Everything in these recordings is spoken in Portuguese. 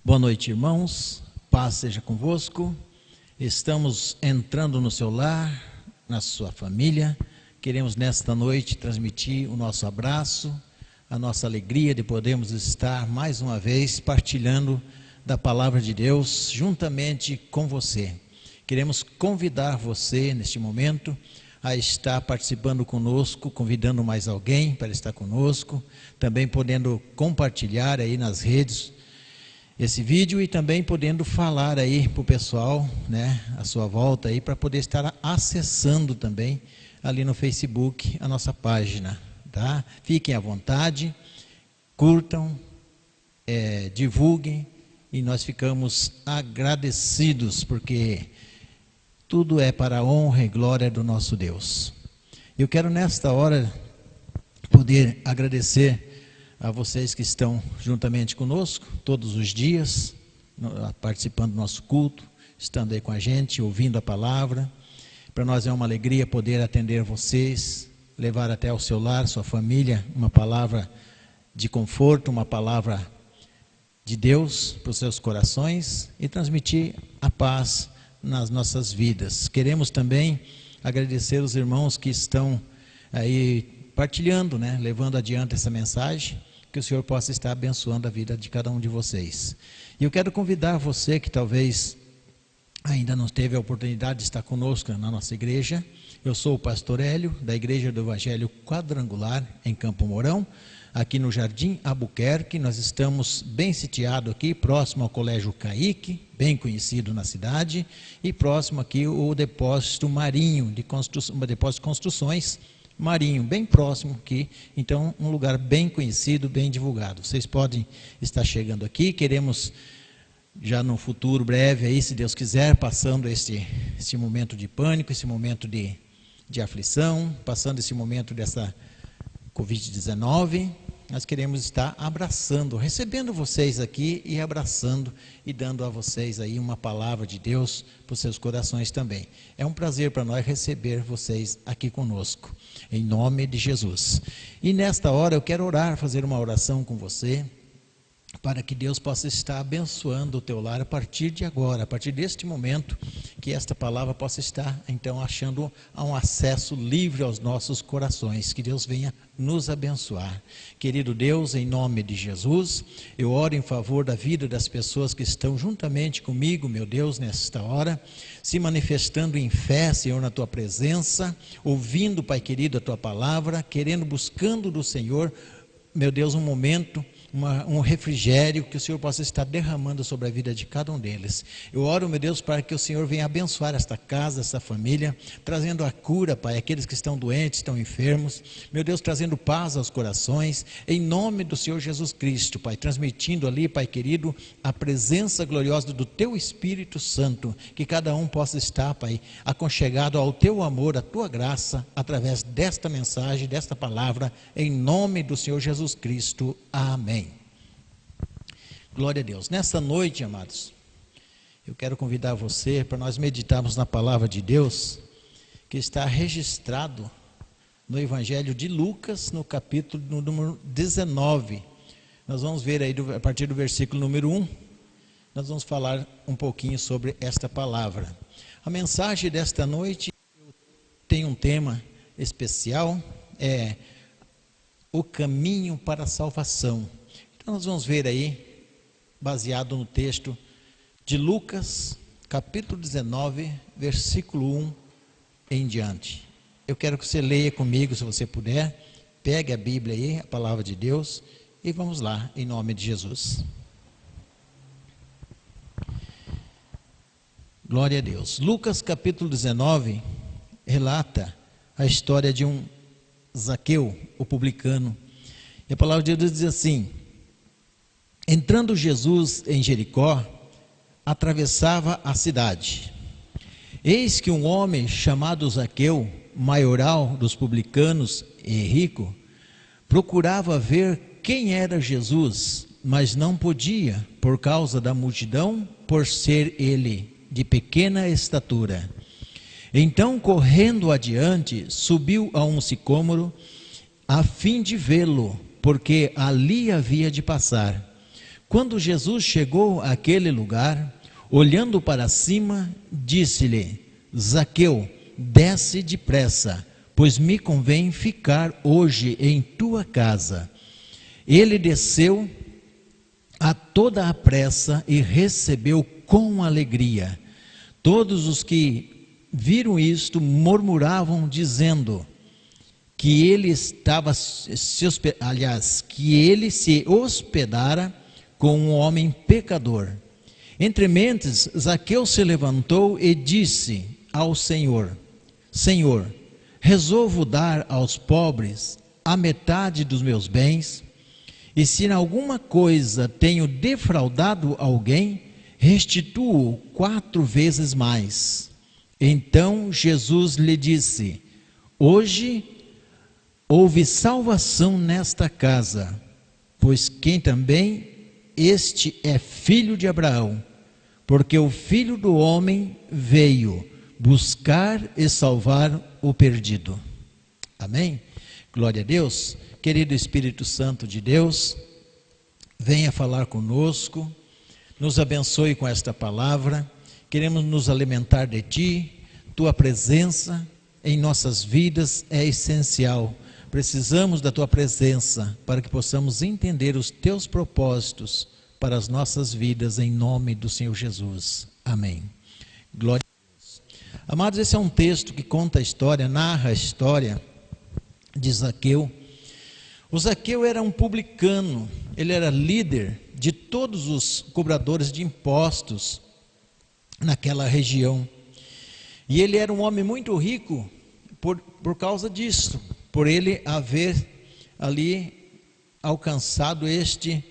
Boa noite, irmãos, paz seja convosco. Estamos entrando no seu lar, na sua família. Queremos nesta noite transmitir o nosso abraço, a nossa alegria de podermos estar mais uma vez partilhando da palavra de Deus juntamente com você. Queremos convidar você neste momento a estar participando conosco, convidando mais alguém para estar conosco, também podendo compartilhar aí nas redes esse vídeo e também podendo falar aí para o pessoal, né, à sua volta aí, para poder estar acessando também ali no Facebook a nossa página, tá? Fiquem à vontade, curtam, divulguem, e nós ficamos agradecidos, porque tudo é para a honra e glória do nosso Deus. Eu quero nesta hora poder agradecer a vocês que estão juntamente conosco, todos os dias, participando do nosso culto, estando aí com a gente, ouvindo a palavra. Para nós é uma alegria poder atender vocês, levar até ao seu lar, sua família, uma palavra de conforto, uma palavra de Deus para os seus corações e transmitir a paz nas nossas vidas. Queremos também agradecer os irmãos que estão aí partilhando, né, levando adiante essa mensagem, que o Senhor possa estar abençoando a vida de cada um de vocês. E eu quero convidar você que talvez ainda não teve a oportunidade de estar conosco na nossa igreja. Eu sou o pastor Hélio, da Igreja do Evangelho Quadrangular, em Campo Mourão, aqui no Jardim Albuquerque. Nós estamos bem sitiados aqui, próximo ao Colégio Caique, bem conhecido na cidade, e próximo aqui o depósito marinho, depósito de construções, Marinho, bem próximo aqui, então um lugar bem conhecido, bem divulgado. Vocês podem estar chegando aqui, queremos já no futuro breve, aí, se Deus quiser, passando este momento de pânico, esse momento de aflição, passando esse momento dessa Covid-19, nós queremos estar abraçando, recebendo vocês aqui e abraçando e dando a vocês aí uma palavra de Deus para os seus corações também. É um prazer para nós receber vocês aqui conosco, em nome de Jesus. E nesta hora eu quero orar, fazer uma oração com você, para que Deus possa estar abençoando o teu lar a partir de agora, a partir deste momento, que esta palavra possa estar, então, achando um acesso livre aos nossos corações, que Deus venha nos abençoar. Querido Deus, em nome de Jesus, eu oro em favor da vida das pessoas que estão juntamente comigo, meu Deus, nesta hora, se manifestando em fé, Senhor, na tua presença, ouvindo, Pai querido, a tua palavra, querendo, buscando do Senhor, meu Deus, um momento, um refrigério que o Senhor possa estar derramando sobre a vida de cada um deles. Eu oro, meu Deus, para que o Senhor venha abençoar esta casa, esta família, trazendo a cura, Pai, aqueles que estão doentes, estão enfermos, meu Deus, trazendo paz aos corações, em nome do Senhor Jesus Cristo, Pai, transmitindo ali, Pai querido, a presença gloriosa do Teu Espírito Santo, que cada um possa estar, Pai, aconchegado ao Teu amor, à Tua graça, através desta mensagem, desta palavra, em nome do Senhor Jesus Cristo. Amém. Glória a Deus. Nessa noite, amados, eu quero convidar você para nós meditarmos na palavra de Deus, que está registrado no Evangelho de Lucas, no capítulo número 19. Nós vamos ver aí, a partir do versículo número 1, nós vamos falar um pouquinho sobre esta palavra. A mensagem desta noite tem um tema especial, é o caminho para a salvação. Então nós vamos ver aí, baseado no texto de Lucas, capítulo 19, versículo 1 em diante. Eu quero que você leia comigo, se você puder, pegue a Bíblia aí, a palavra de Deus, e vamos lá, em nome de Jesus. Glória a Deus. Lucas capítulo 19 relata a história de um Zaqueu, o publicano. E a palavra de Deus diz assim: entrando Jesus em Jericó, atravessava a cidade. Eis que um homem chamado Zaqueu, maioral dos publicanos e rico, procurava ver quem era Jesus, mas não podia, por causa da multidão, por ser ele de pequena estatura. Então, correndo adiante, subiu a um sicômoro, a fim de vê-lo, porque ali havia de passar. Quando Jesus chegou àquele lugar, olhando para cima, disse-lhe: Zaqueu, desce depressa, pois me convém ficar hoje em tua casa. Ele desceu a toda a pressa e recebeu com alegria. Todos os que viram isto murmuravam, dizendo que ele que ele se hospedara com um homem pecador. Entre mentes, Zaqueu se levantou e disse ao Senhor: Senhor, resolvo dar aos pobres a metade dos meus bens, e se em alguma coisa tenho defraudado alguém, restituo 4 vezes mais. Então Jesus lhe disse: Hoje houve salvação nesta casa, pois quem também este é filho de Abraão, porque o Filho do Homem veio buscar e salvar o perdido. Amém? Glória a Deus. Querido Espírito Santo de Deus, venha falar conosco, nos abençoe com esta palavra. Queremos nos alimentar de Ti, Tua presença em nossas vidas é essencial. Precisamos da Tua presença para que possamos entender os Teus propósitos para as nossas vidas, em nome do Senhor Jesus. Amém. Glória a Deus. Amados, esse é um texto que conta a história, narra a história de Zaqueu. O Zaqueu era um publicano, ele era líder de todos os cobradores de impostos naquela região. E ele era um homem muito rico por causa disso, por ele haver ali alcançado este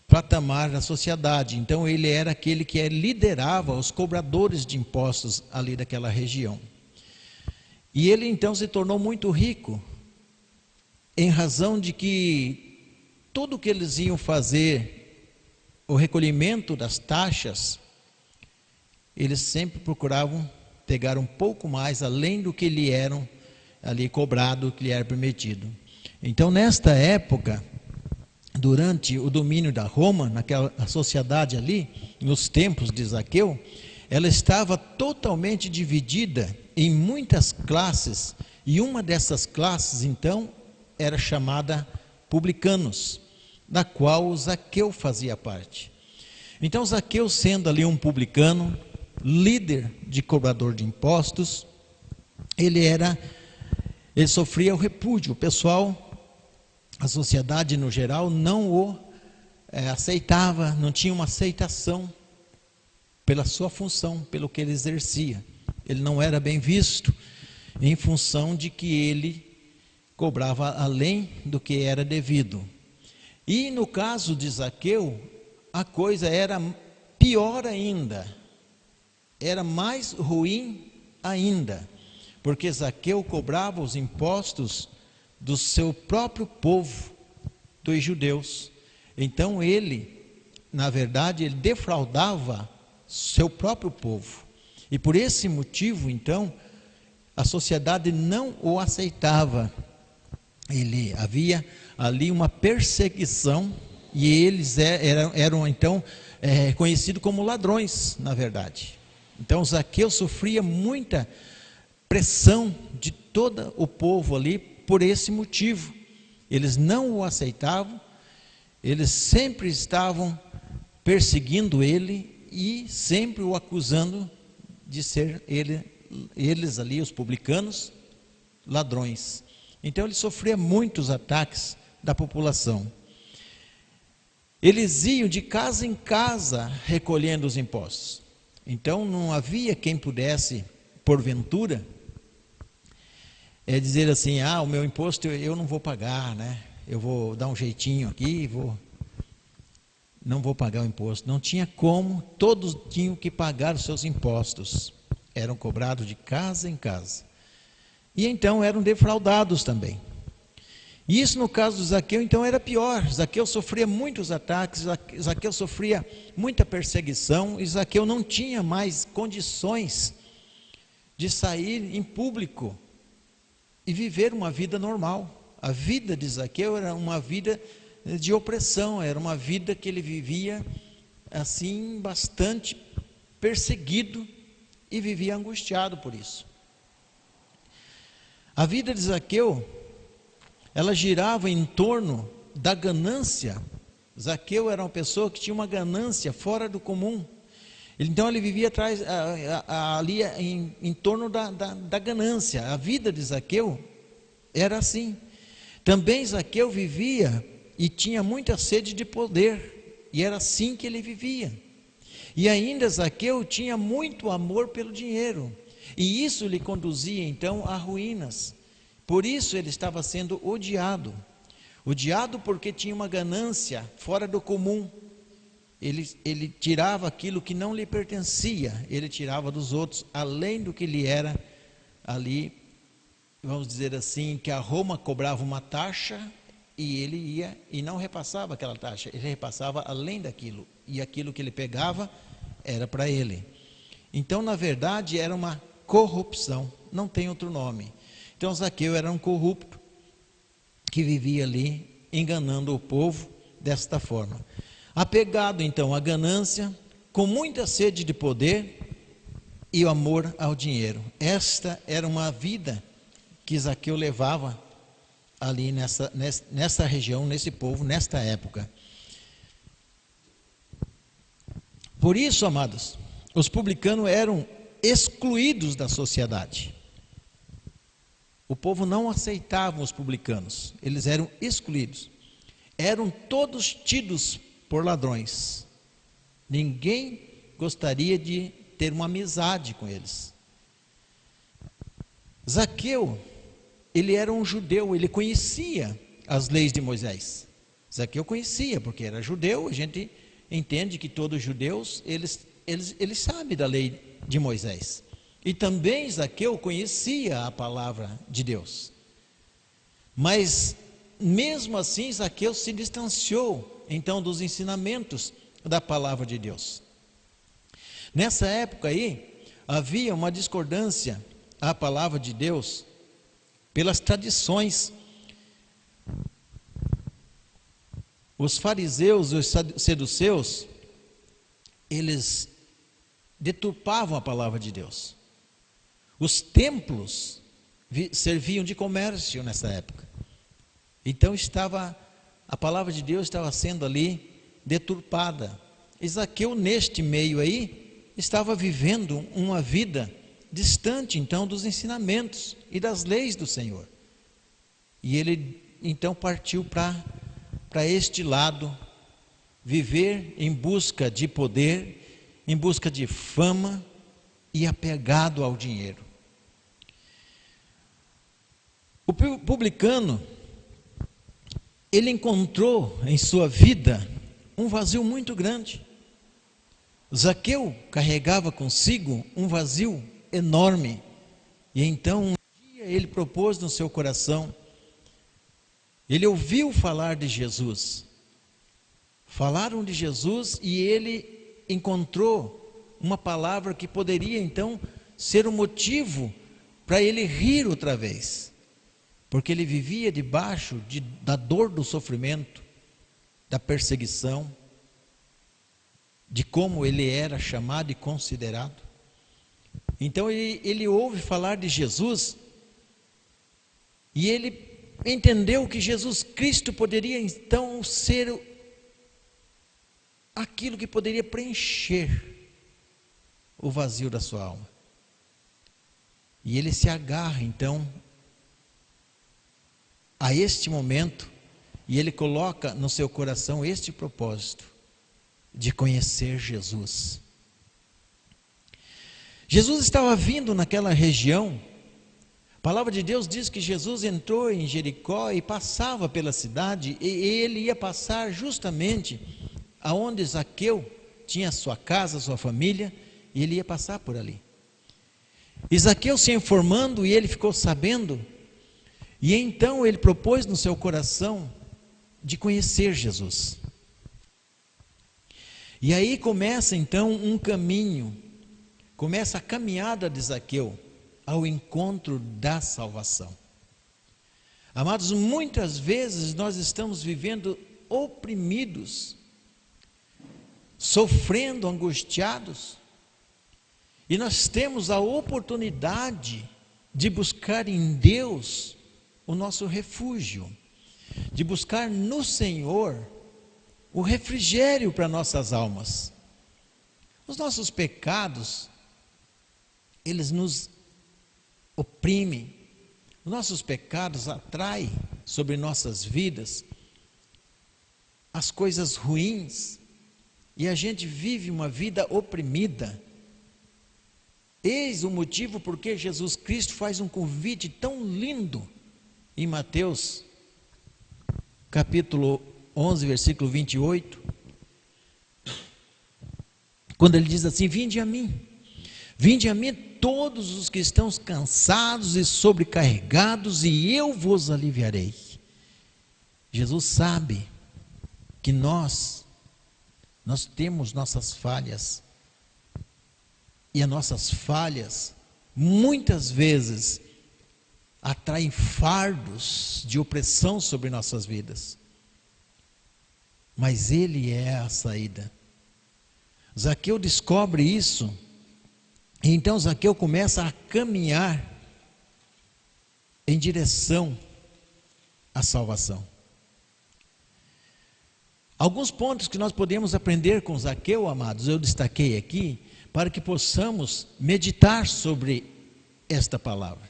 patamar da sociedade. Então ele era aquele que liderava os cobradores de impostos ali daquela região. E ele então se tornou muito rico, em razão de que tudo que eles iam fazer, o recolhimento das taxas, eles sempre procuravam pegar um pouco mais além do que lhe eram ali cobrado, que lhe era permitido. Então, nesta época, durante o domínio da Roma, naquela sociedade ali, nos tempos de Zaqueu, ela estava totalmente dividida em muitas classes, e uma dessas classes, então, era chamada publicanos, da qual o Zaqueu fazia parte. Então, Zaqueu, sendo ali um publicano, líder de cobrador de impostos, ele sofria o repúdio. O pessoal, a sociedade no geral, não o aceitava, não tinha uma aceitação pela sua função, pelo que ele exercia. Ele não era bem visto, em função de que ele cobrava além do que era devido. E no caso de Zaqueu, a coisa era pior ainda, era mais ruim ainda, porque Zaqueu cobrava os impostos do seu próprio povo, dos judeus. Então ele, na verdade, ele defraudava seu próprio povo. E por esse motivo, então, a sociedade não o aceitava. Havia ali uma perseguição, e eles eram então conhecidos como ladrões, na verdade. Então Zaqueu sofria muita pressão de todo o povo ali por esse motivo. Eles não o aceitavam, eles sempre estavam perseguindo ele e sempre o acusando de ser eles ali, os publicanos, ladrões. Então ele sofria muitos ataques da população. Eles iam de casa em casa recolhendo os impostos. Então não havia quem pudesse, porventura, dizer assim: o meu imposto eu não vou pagar, né? Eu vou dar um jeitinho aqui, não vou pagar o imposto. Não tinha como, todos tinham que pagar os seus impostos. Eram cobrados de casa em casa. E então eram defraudados também. E isso no caso do Zaqueu, então, era pior. Zaqueu sofria muitos ataques, Zaqueu sofria muita perseguição, e Zaqueu não tinha mais condições de sair em público e viver uma vida normal. A vida de Zaqueu era uma vida de opressão, era uma vida que ele vivia assim, bastante perseguido e vivia angustiado por isso. A vida de Zaqueu, ela girava em torno da ganância. Zaqueu era uma pessoa que tinha uma ganância fora do comum. Então ele vivia ali em torno da ganância. A vida de Zaqueu era assim. Também Zaqueu vivia e tinha muita sede de poder, e era assim que ele vivia. E ainda Zaqueu tinha muito amor pelo dinheiro, e isso lhe conduzia então a ruínas. Por isso ele estava sendo odiado porque tinha uma ganância fora do comum. Ele tirava aquilo que não lhe pertencia, ele tirava dos outros, além do que lhe era ali, vamos dizer assim, que a Roma cobrava uma taxa, e ele ia e não repassava aquela taxa, ele repassava além daquilo, e aquilo que ele pegava era para ele. Então, na verdade, era uma corrupção, não tem outro nome. Então, Zaqueu era um corrupto, que vivia ali, enganando o povo desta forma. Apegado então à ganância, com muita sede de poder e o amor ao dinheiro. Esta era uma vida que Zaqueu levava ali nessa região, nesse povo, nesta época. Por isso, amados, os publicanos eram excluídos da sociedade. O povo não aceitava os publicanos, eles eram excluídos. Eram todos tidos por ladrões. Ninguém gostaria de ter uma amizade com eles. Zaqueu, ele era um judeu, ele conhecia as leis de Moisés. Zaqueu conhecia, porque era judeu. A gente entende que todos os judeus, eles sabem da lei de Moisés. E também Zaqueu conhecia a palavra de Deus. Mas, mesmo assim, Zaqueu se distanciou, então, dos ensinamentos da palavra de Deus. Nessa época aí, havia uma discordância à palavra de Deus pelas tradições. Os fariseus e os saduceus, eles deturpavam a palavra de Deus. Os templos serviam de comércio nessa época. Então a palavra de Deus estava sendo ali deturpada. Zaqueu, neste meio aí, estava vivendo uma vida distante então dos ensinamentos e das leis do Senhor. E ele então partiu para este lado, viver em busca de poder, em busca de fama e apegado ao dinheiro. O publicano, ele encontrou em sua vida um vazio muito grande. Zaqueu carregava consigo um vazio enorme, e então um dia ele propôs no seu coração, ele ouviu falar de Jesus, falaram de Jesus, e ele encontrou uma palavra que poderia então ser um motivo para ele rir outra vez, porque ele vivia debaixo da dor do sofrimento, da perseguição, de como ele era chamado e considerado. Então ele ouve falar de Jesus, e ele entendeu que Jesus Cristo poderia então ser aquilo que poderia preencher o vazio da sua alma. E ele se agarra então a este momento, e ele coloca no seu coração este propósito de conhecer Jesus. Jesus estava vindo naquela região. A palavra de Deus diz que Jesus entrou em Jericó e passava pela cidade, e ele ia passar justamente aonde Zaqueu tinha sua casa, sua família, e ele ia passar por ali. E Zaqueu se informando, e ele ficou sabendo, e então ele propôs no seu coração de conhecer Jesus. E aí começa então um caminho, começa a caminhada de Zaqueu ao encontro da salvação. Amados, muitas vezes nós estamos vivendo oprimidos, sofrendo, angustiados. E nós temos a oportunidade de buscar em Deus o nosso refúgio, de buscar no Senhor o refrigério para nossas almas. Os nossos pecados, eles nos oprimem. Os nossos pecados atraem sobre nossas vidas as coisas ruins, e a gente vive uma vida oprimida. Eis o motivo porque Jesus Cristo faz um convite tão lindo em Mateus, capítulo 11, versículo 28, quando ele diz assim: vinde a mim todos os que estão cansados e sobrecarregados, e eu vos aliviarei. Jesus sabe que nós temos nossas falhas, e as nossas falhas muitas vezes atraem fardos de opressão sobre nossas vidas, mas Ele é a saída. Zaqueu descobre isso, e então Zaqueu começa a caminhar em direção à salvação. Alguns pontos que nós podemos aprender com Zaqueu, amados, eu destaquei aqui, para que possamos meditar sobre esta palavra.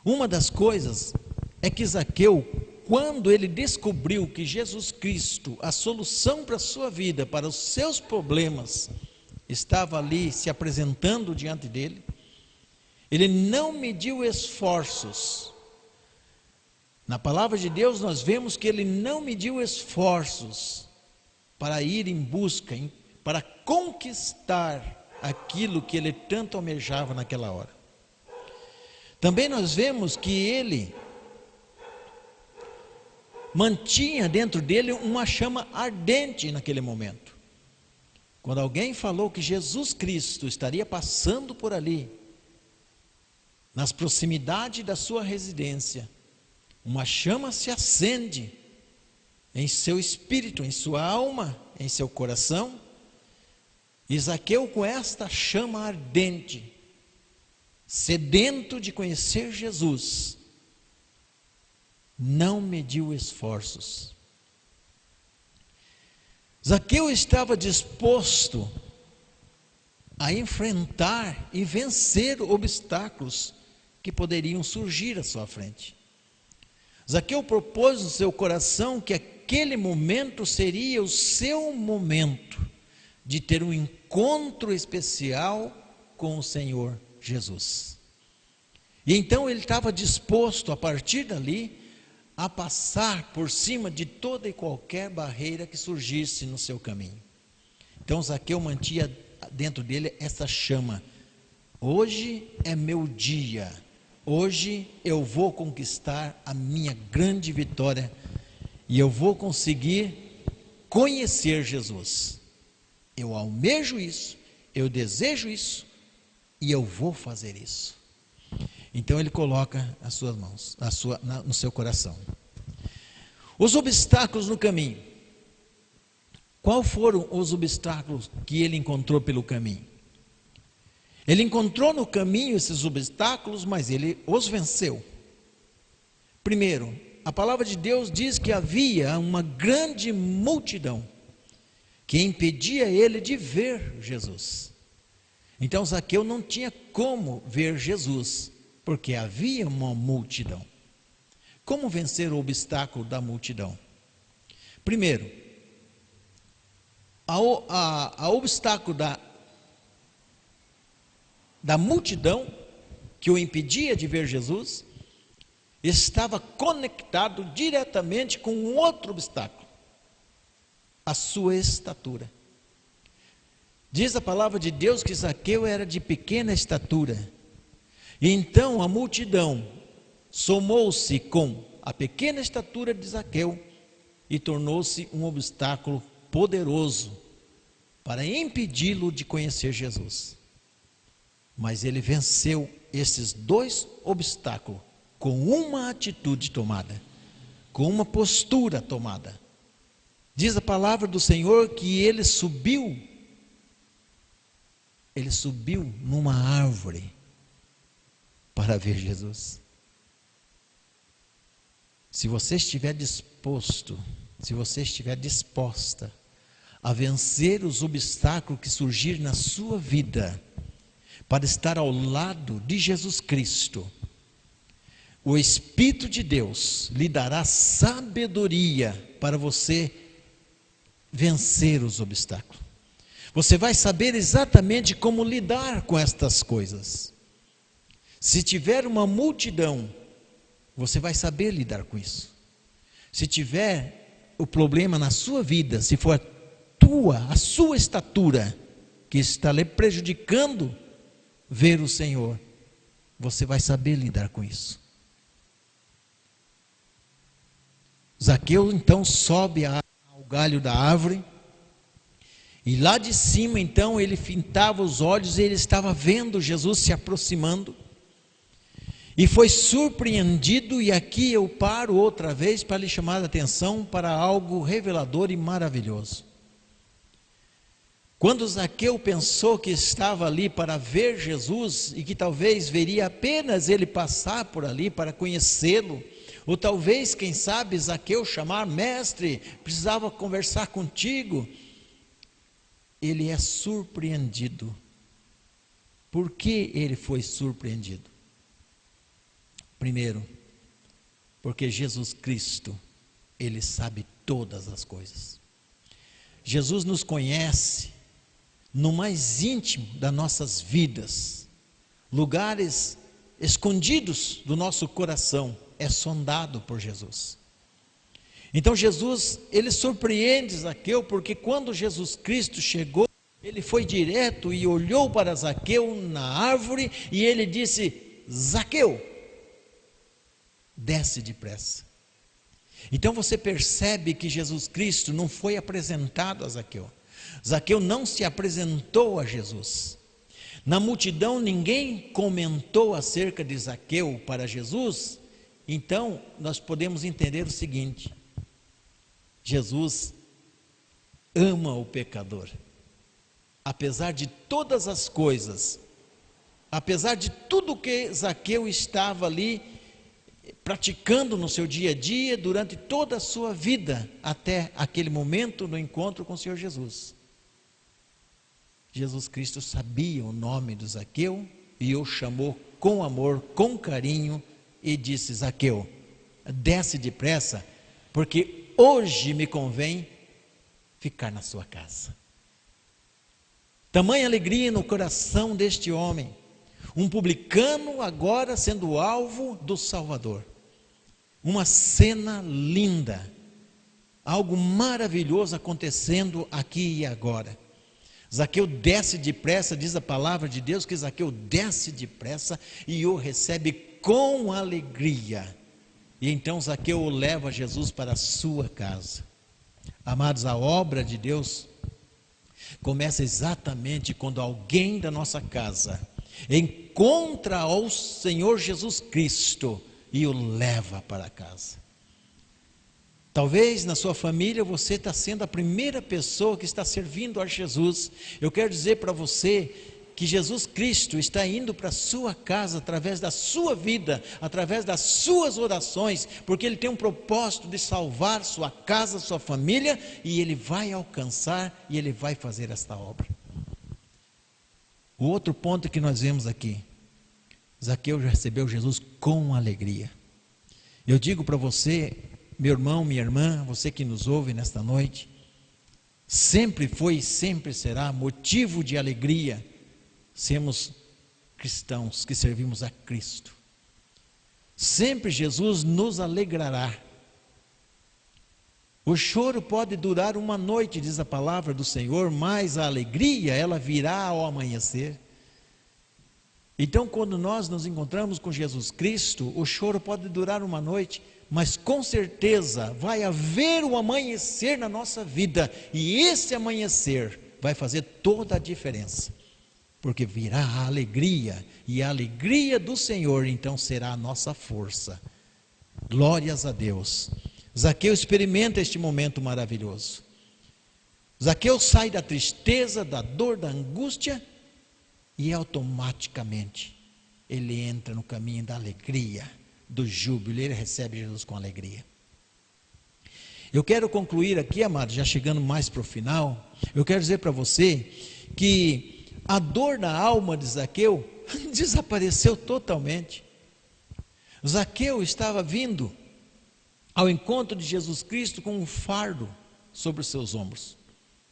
Uma das coisas é que Zaqueu, quando ele descobriu que Jesus Cristo, a solução para a sua vida, para os seus problemas, estava ali se apresentando diante dele, ele não mediu esforços. Na palavra de Deus nós vemos que ele não mediu esforços para ir em busca, para conquistar aquilo que ele tanto almejava naquela hora. Também nós vemos que ele mantinha dentro dele uma chama ardente naquele momento. Quando alguém falou que Jesus Cristo estaria passando por ali, nas proximidades da sua residência, uma chama se acende em seu espírito, em sua alma, em seu coração. E Zaqueu, com esta chama ardente, sedento de conhecer Jesus, não mediu esforços. Zaqueu estava disposto a enfrentar e vencer obstáculos que poderiam surgir à sua frente. Zaqueu propôs no seu coração que aquele momento seria o seu momento de ter um encontro especial com o Senhor Jesus. E então ele estava disposto, a partir dali, a passar por cima de toda e qualquer barreira que surgisse no seu caminho. Então Zaqueu mantinha dentro dele essa chama: hoje é meu dia, hoje eu vou conquistar a minha grande vitória, e eu vou conseguir conhecer Jesus. Eu almejo isso, eu desejo isso, e eu vou fazer isso. Então ele coloca as suas mãos, no seu coração. Os obstáculos no caminho. Qual foram os obstáculos que ele encontrou pelo caminho? Ele encontrou no caminho esses obstáculos, mas ele os venceu. Primeiro, a palavra de Deus diz que havia uma grande multidão que impedia ele de ver Jesus. Então Zaqueu não tinha como ver Jesus, porque havia uma multidão. Como vencer o obstáculo da multidão? Primeiro, a obstáculo da multidão que o impedia de ver Jesus estava conectado diretamente com um outro obstáculo: a sua estatura. Diz a palavra de Deus que Zaqueu era de pequena estatura. E então a multidão somou-se com a pequena estatura de Zaqueu e tornou-se um obstáculo poderoso para impedi-lo de conhecer Jesus. Mas ele venceu esses dois obstáculos com uma atitude tomada, com uma postura tomada. Diz a palavra do Senhor que ele subiu numa árvore para ver Jesus. Se você estiver disposto, se você estiver disposta a vencer os obstáculos que surgirem na sua vida, para estar ao lado de Jesus Cristo, o Espírito de Deus lhe dará sabedoria para você vencer os obstáculos. Você vai saber exatamente como lidar com estas coisas. Se tiver uma multidão, você vai saber lidar com isso. Se tiver o problema na sua vida, se for a sua estatura que está lhe prejudicando ver o Senhor, você vai saber lidar com isso. Zaqueu então sobe ao galho da árvore, e lá de cima então ele fitava os olhos e ele estava vendo Jesus se aproximando, e foi surpreendido. E aqui eu paro outra vez para lhe chamar a atenção para algo revelador e maravilhoso. Quando Zaqueu pensou que estava ali para ver Jesus, e que talvez veria apenas ele passar por ali para conhecê-lo, ou talvez, quem sabe, Zaqueu chamar: mestre, precisava conversar contigo, ele é surpreendido. Por que ele foi surpreendido? Primeiro, porque Jesus Cristo, ele sabe todas as coisas. Jesus nos conhece no mais íntimo das nossas vidas, lugares escondidos do nosso coração, é sondado por Jesus. Então Jesus, ele surpreende Zaqueu, porque quando Jesus Cristo chegou, ele foi direto e olhou para Zaqueu na árvore, e ele disse: Zaqueu, desce depressa. Então você percebe que Jesus Cristo não foi apresentado a Zaqueu. Zaqueu não se apresentou a Jesus. Na multidão ninguém comentou acerca de Zaqueu para Jesus. Então nós podemos entender o seguinte: Jesus ama o pecador. Apesar de todas as coisas, apesar de tudo que Zaqueu estava ali praticando no seu dia a dia, durante toda a sua vida, até aquele momento no encontro com o Senhor Jesus, Jesus Cristo sabia o nome de Zaqueu e o chamou com amor, com carinho, e disse: Zaqueu, desce depressa, porque hoje me convém ficar na sua casa. Tamanha alegria no coração deste homem, um publicano agora sendo alvo do Salvador. Uma cena linda, algo maravilhoso acontecendo aqui e agora. Zaqueu desce depressa, diz a palavra de Deus que Zaqueu desce depressa e o recebe com alegria. E então Zaqueu o leva Jesus para a sua casa. Amados, a obra de Deus começa exatamente quando alguém da nossa casa encontra o Senhor Jesus Cristo e o leva para casa. Talvez na sua família você está sendo a primeira pessoa que está servindo a Jesus. Eu quero dizer para você que Jesus Cristo está indo para a sua casa através da sua vida, através das suas orações, porque Ele tem um propósito de salvar sua casa, sua família, e Ele vai alcançar e Ele vai fazer esta obra. O outro ponto que nós vemos aqui: Zaqueu já recebeu Jesus com alegria. Eu digo para você, meu irmão, minha irmã, você que nos ouve nesta noite, sempre foi e sempre será motivo de alegria sermos cristãos que servimos a Cristo. Sempre Jesus nos alegrará. O choro pode durar uma noite, diz a palavra do Senhor, mas a alegria, ela virá ao amanhecer. Então, quando nós nos encontramos com Jesus Cristo, o choro pode durar uma noite, mas com certeza vai haver um amanhecer na nossa vida, e esse amanhecer vai fazer toda a diferença, porque virá a alegria, e a alegria do Senhor então será a nossa força. Glórias a Deus. Zaqueu experimenta este momento maravilhoso. Zaqueu sai da tristeza, da dor, da angústia e automaticamente ele entra no caminho da alegria, do júbilo, ele recebe Jesus com alegria. Eu quero concluir aqui, amados, já chegando mais para o final, eu quero dizer para você que a dor na alma de Zaqueu desapareceu totalmente. Zaqueu estava vindo ao encontro de Jesus Cristo com um fardo sobre os seus ombros.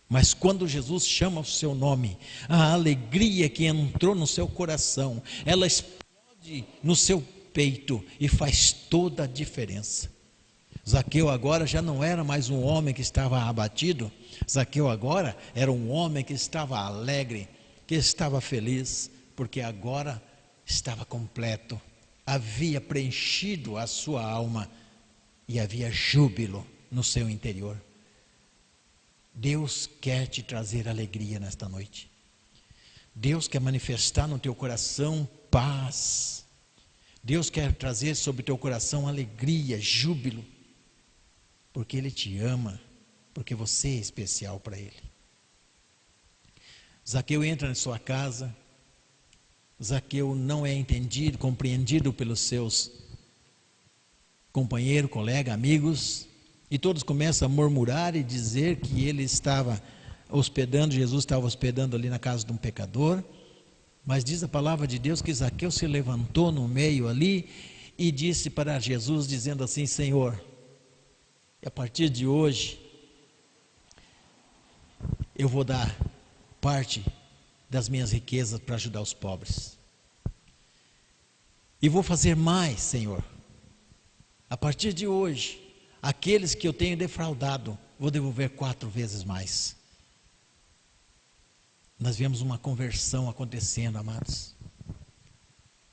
Mas quando Jesus chama o seu nome, a alegria que entrou no seu coração, ela explode no seu peito e faz toda a diferença. Zaqueu agora já não era mais um homem que estava abatido, Zaqueu agora era um homem que estava alegre, que estava feliz, porque agora estava completo, havia preenchido a sua alma e havia júbilo no seu interior. Deus quer te trazer alegria nesta noite. Deus quer manifestar no teu coração paz. Deus quer trazer sobre o teu coração alegria, júbilo, porque Ele te ama, porque você é especial para Ele. Zaqueu entra na sua casa. Zaqueu não é entendido, compreendido pelos seus companheiros, colegas, amigos, e todos começam a murmurar e dizer que ele estava hospedando, Jesus estava hospedando ali na casa de um pecador. Mas diz a palavra de Deus que Zaqueu se levantou no meio ali e disse para Jesus, dizendo assim: Senhor, a partir de hoje eu vou dar parte das minhas riquezas para ajudar os pobres, e vou fazer mais, Senhor. A partir de hoje, aqueles que eu tenho defraudado, vou devolver 4 vezes mais. Nós vemos uma conversão acontecendo, amados.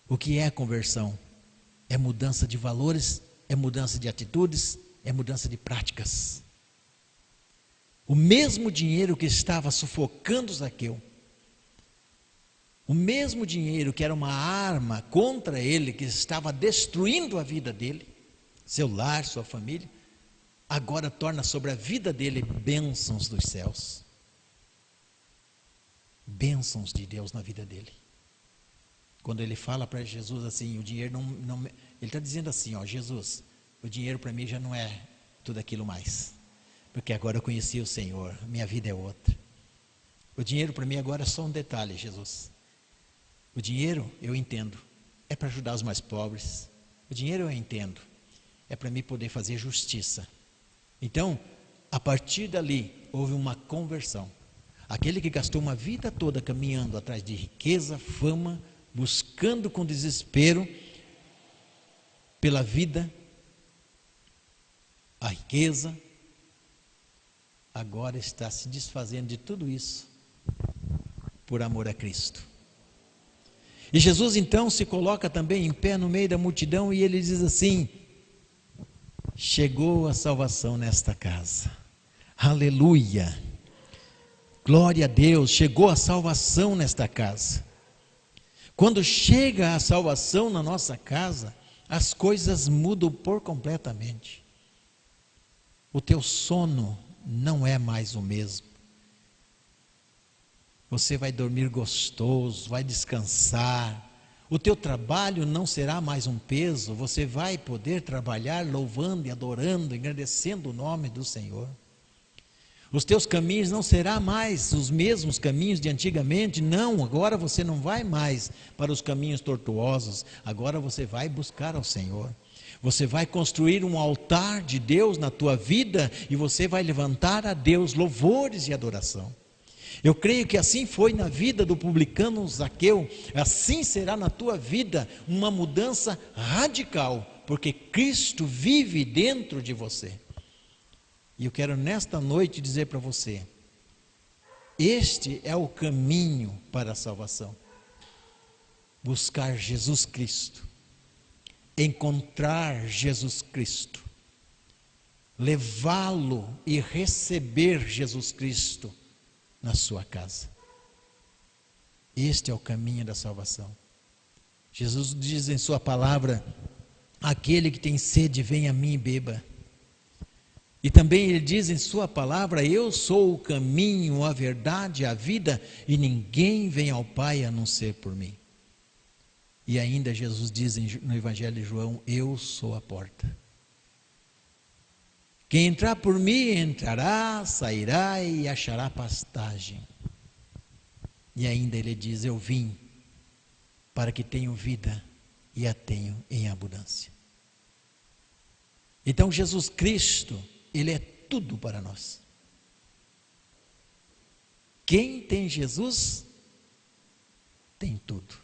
O que é conversão? É mudança de valores, é mudança de atitudes, é mudança de práticas. O mesmo dinheiro que estava sufocando Zaqueu, o mesmo dinheiro que era uma arma contra ele, que estava destruindo a vida dele, seu lar, sua família, agora torna sobre a vida dele bênçãos dos céus. Bênçãos de Deus na vida dele. Quando ele fala para Jesus assim, o dinheiro não ele está dizendo assim, ó, Jesus, o dinheiro para mim já não é tudo aquilo mais, porque agora eu conheci o Senhor, minha vida é outra. O dinheiro para mim agora é só um detalhe, Jesus. O dinheiro eu entendo, é para ajudar os mais pobres. O dinheiro eu entendo, é para mim poder fazer justiça. Então, a partir dali, houve uma conversão. Aquele que gastou uma vida toda caminhando atrás de riqueza, fama, buscando com desespero pela vida, a riqueza, agora está se desfazendo de tudo isso por amor a Cristo. E Jesus então se coloca também em pé no meio da multidão e ele diz assim: chegou a salvação nesta casa. Aleluia! Glória a Deus, chegou a salvação nesta casa. Quando chega a salvação na nossa casa, as coisas mudam por completamente. O teu sono não é mais o mesmo. Você vai dormir gostoso, vai descansar. O teu trabalho não será mais um peso, você vai poder trabalhar louvando e adorando, engrandecendo o nome do Senhor. Os teus caminhos não serão mais os mesmos caminhos de antigamente, não, agora você não vai mais para os caminhos tortuosos, agora você vai buscar ao Senhor. Você vai construir um altar de Deus na tua vida e você vai levantar a Deus louvores e adoração. Eu creio que assim foi na vida do publicano Zaqueu, assim será na tua vida uma mudança radical, porque Cristo vive dentro de você. E eu quero nesta noite dizer para você, este é o caminho para a salvação. Buscar Jesus Cristo, encontrar Jesus Cristo, levá-lo e receber Jesus Cristo na sua casa. Este é o caminho da salvação. Jesus diz em sua palavra: aquele que tem sede, venha a mim e beba. E também ele diz em sua palavra: eu sou o caminho, a verdade, a vida, e ninguém vem ao Pai a não ser por mim. E ainda Jesus diz no Evangelho de João: eu sou a porta. Quem entrar por mim entrará, sairá e achará pastagem. E ainda ele diz: eu vim para que tenham vida e a tenham em abundância. Então Jesus Cristo, Ele é tudo para nós. Quem tem Jesus, tem tudo.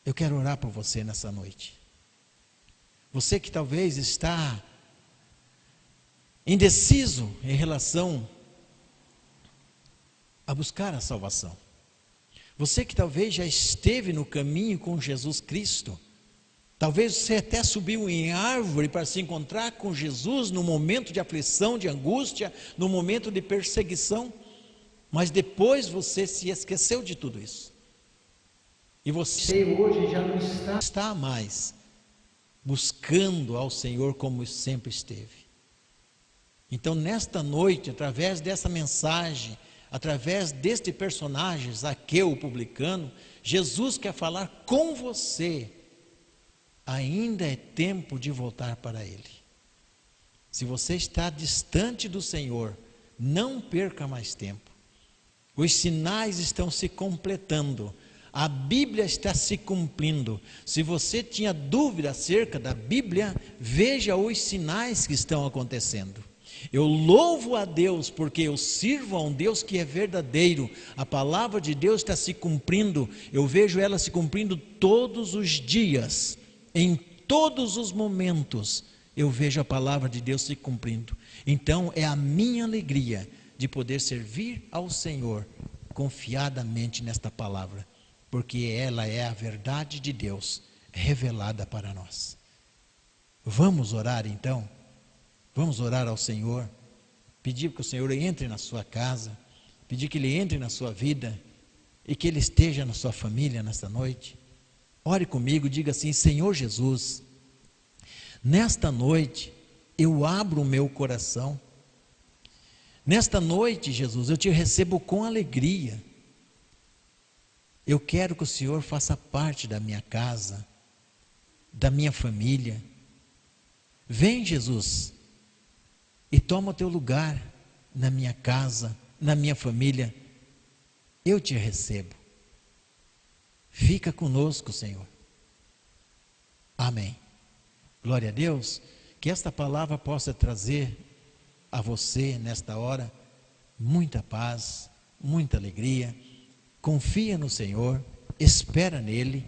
Eu quero orar por você nessa noite. Você que talvez está indeciso em relação a buscar a salvação. Você que talvez já esteve no caminho com Jesus Cristo. Talvez você até subiu em árvore para se encontrar com Jesus no momento de aflição, de angústia, no momento de perseguição. Mas depois você se esqueceu de tudo isso. E você hoje já não está mais buscando ao Senhor como sempre esteve. Então nesta noite, através dessa mensagem, através deste personagem, Zaqueu, o publicano, Jesus quer falar com você. Ainda é tempo de voltar para Ele. Se você está distante do Senhor, não perca mais tempo. Os sinais estão se completando. A Bíblia está se cumprindo. Se você tinha dúvida acerca da Bíblia, veja os sinais que estão acontecendo. Eu louvo a Deus porque eu sirvo a um Deus que é verdadeiro. A palavra de Deus está se cumprindo. Eu vejo ela se cumprindo todos os dias. Em todos os momentos eu vejo a palavra de Deus se cumprindo. Então é a minha alegria de poder servir ao Senhor confiadamente nesta palavra, porque ela é a verdade de Deus revelada para nós. Vamos orar então? Vamos orar ao Senhor, pedir que o Senhor entre na sua casa, pedir que Ele entre na sua vida e que Ele esteja na sua família nesta noite. Ore comigo, diga assim: Senhor Jesus, nesta noite eu abro o meu coração. Nesta noite, Jesus, eu te recebo com alegria. Eu quero que o Senhor faça parte da minha casa, da minha família. Vem, Jesus, e toma o teu lugar na minha casa, na minha família. Eu te recebo. Fica conosco, Senhor. Amém. Glória a Deus. Que esta palavra possa trazer a você, nesta hora, muita paz, muita alegria. Confia no Senhor, espera nele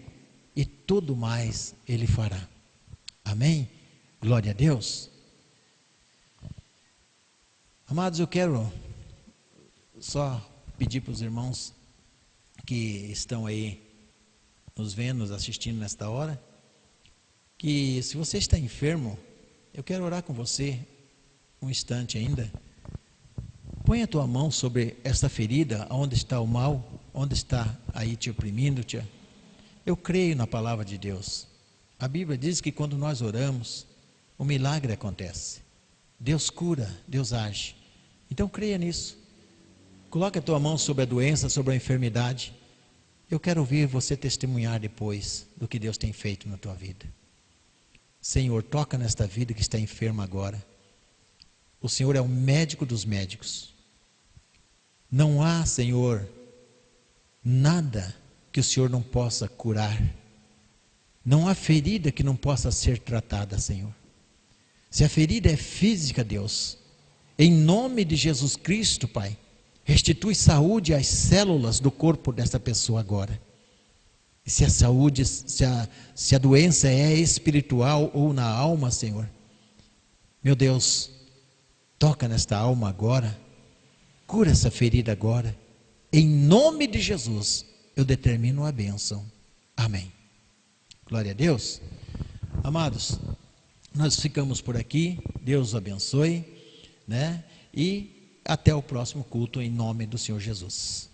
e tudo mais Ele fará. Amém? Glória a Deus. Amados, eu quero só pedir para os irmãos que estão aí nos vendo, nos assistindo nesta hora, que se você está enfermo, eu quero orar com você um instante ainda. Põe a tua mão sobre esta ferida, onde está o mal, onde está aí te oprimindo. Eu creio na palavra de Deus. A Bíblia diz que quando nós oramos, o milagre acontece. Deus cura, Deus age. Então creia nisso. Coloque a tua mão sobre a doença, sobre a enfermidade. Eu quero ouvir você testemunhar depois do que Deus tem feito na tua vida. Senhor, toca nesta vida que está enferma agora. O Senhor é o médico dos médicos. Não há, Senhor, nada que o Senhor não possa curar. Não há ferida que não possa ser tratada, Senhor. Se a ferida é física, Deus, em nome de Jesus Cristo, Pai, restitui saúde às células do corpo dessa pessoa agora. E se a saúde, se a doença é espiritual ou na alma, Senhor, meu Deus, toca nesta alma agora, cura essa ferida agora. Em nome de Jesus, eu determino a bênção. Amém. Glória a Deus. Amados, nós ficamos por aqui. Deus os abençoe, né? E até o próximo culto, em nome do Senhor Jesus.